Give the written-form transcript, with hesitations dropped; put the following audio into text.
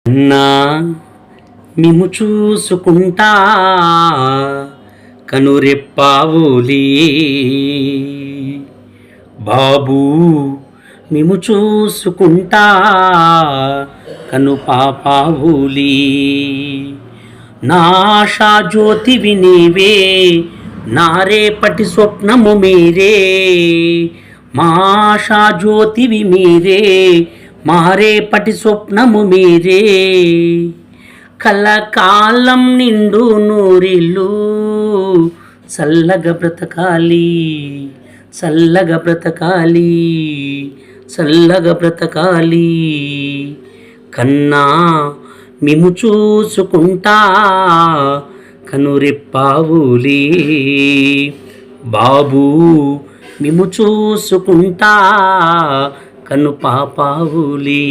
నా మిము చూసుకుంటా కనురెప్పావులీ బాబూ, మిము చూసుకుంటా కను పాపావులీ. నా ఆశా జ్యోతివి నీవే, నా రేపటి స్వప్నము మీరే. మా ఆశా జ్యోతివి మీరే, మా రేపటి స్వప్నము మీరే. కలకాలం నిండు నూరిల్లు చల్లగా బ్రతకాలి, చల్లగా బ్రతకాలి, చల్లగా బ్రతకాలి. కన్నా మిము చూసుకుంటా కనురెప్పావులీ బాబూ, మిము చూసుకుంటా కను పాపావులీ.